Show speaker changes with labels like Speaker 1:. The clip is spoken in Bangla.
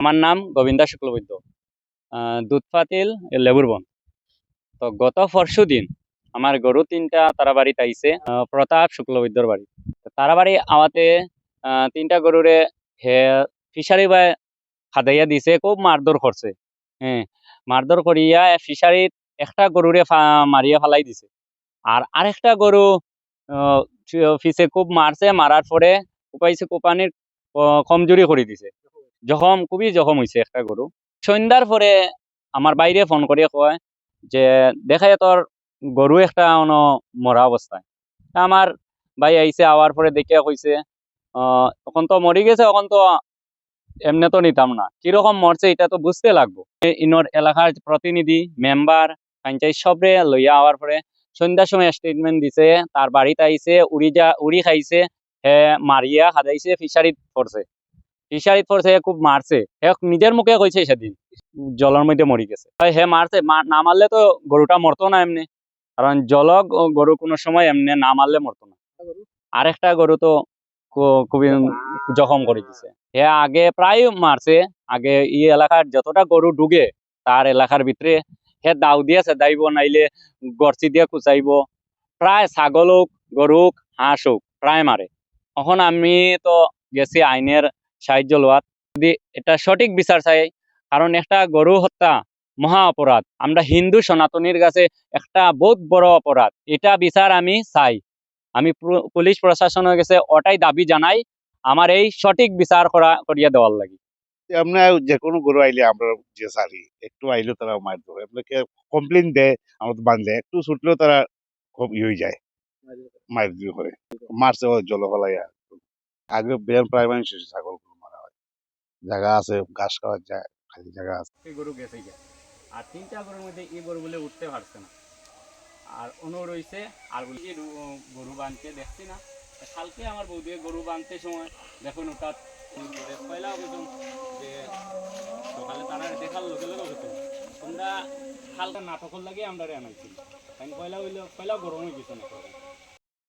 Speaker 1: আমার নাম গোবিন্দা শুক্লবৈদ্য, দুধপাতিল লেবুর বন। তো গত পরশু দিন আমার গরু তিনটা তারা বাড়িতে আইছে, প্রতাপ শুক্লবৈদ্যর বাড়ি। তো তারা বাড়ি আওয়াতে তিনটা গরুরে হে ফিশারি বা খাদাইয়া দিছে, খুব মারধর করছে। হ্যাঁ, মারধর করিয়া ফিশারিত একটা গরুরে মারিয়া ফালাই দিছে। আর আরেকটা গরু ফিসে খুব মারছে, মারার পরে কোপাইছে, কোপানির কমজোরি করে দিছে, খুবই জখম হয়েছে একটা গরু। সন্ধ্যার পরে আমার বাইরে ফোন করিয়া কয় যে দেখায় তোর গরু একটা মরা অবস্থায়। তা আমার ভাই আইছে, আওয়ার পরে দেখিয়া কইছে এখন তো মরি গেছে, এখন তো এমনি তো নিতাম না, কিরকম মরছে এটা তো বুঝতে লাগবো। ইনোর এলাকার প্রতিনিধি, মেম্বার, পঞ্চায়েত সবরে লইয়া আওয়ার পরে সন্ধ্যার সময় স্টেটমেন্ট দিছে, তার বাড়িতে আইছে, উড়ি খাইছে, হে মারিয়া খাদাইছে, ফিশারিত পড়ছে, খুব মারছে। হে নিজের মুখে কইছে সেদিন জলের মধ্যে মরি গেছে। হে মারছে, না মারলে তো গরুটা মরতো না এমনি, কারণ জলক গরু কোনো সময় এমনি না মারলে মরতো না। আরেকটা গরু তো খুবই জখম করে দিছে। হে আগে প্রায় মারছে, আগে এই এলাকার যতটা গরু ঢুকে তার এলাকার ভিতরে হে দাও দিয়ে দাইব, নাইলে গরচি দিয়ে কুচাইব। প্রায় ছাগল হোক, গরু হোক, হাঁস হোক, প্রায় মারে। এখন আমি তো গেছি আইনের সাহায্য লওয়াত, যদি এটা সঠিক বিচার চাই, কারণ একটা গরু হত্যা মহা অপরাধ, আমরা হিন্দু সনাতনীর কাছে একটা বহুত বড় অপরাধ। এটা বিচার আমি চাই, আমি পুলিশ প্রশাসনের কাছে ওটাই দাবি জানাই, আমার এই সঠিক বিচার করিয়া দেওয়ার লাগি।
Speaker 2: আমরা যে কোনো গরু আইলে আমরা যে সারি একটু আইলেও তারা মার দেবে, আপনাকে কমপ্লেন দেয়, আমরা তো বান্ধে একটু ছুটলেও তারা খুব হয়ে যায়, মার দিয়ে করে মারছে ও জল ফলাইয়া। আগে বের প্রায় মানুষ ছাগল গরু মারা হয়, জায়গা আছে, ঘাস খাওয়ার যায়, খালি জায়গা আছে।
Speaker 1: এই গরু গেছে গিয়া, আর তিনটা গরুর মধ্যে এই গরু বলে উঠতে পারছে না, আর অন্য রয়েছে। আর বলি গরু বাঁধতে দেখছি না, কালকে আমার বৌদি গরু বাঁধতে সময় দেখুন ওটা পয়লা অভিযোগ যে সকালে তারা দেখার লগে লগে হতো, তোমরা হালকা নাটকের লাগে আমরা আনাইছি, কারণ পয়লা গরম হয়ে গেছে না।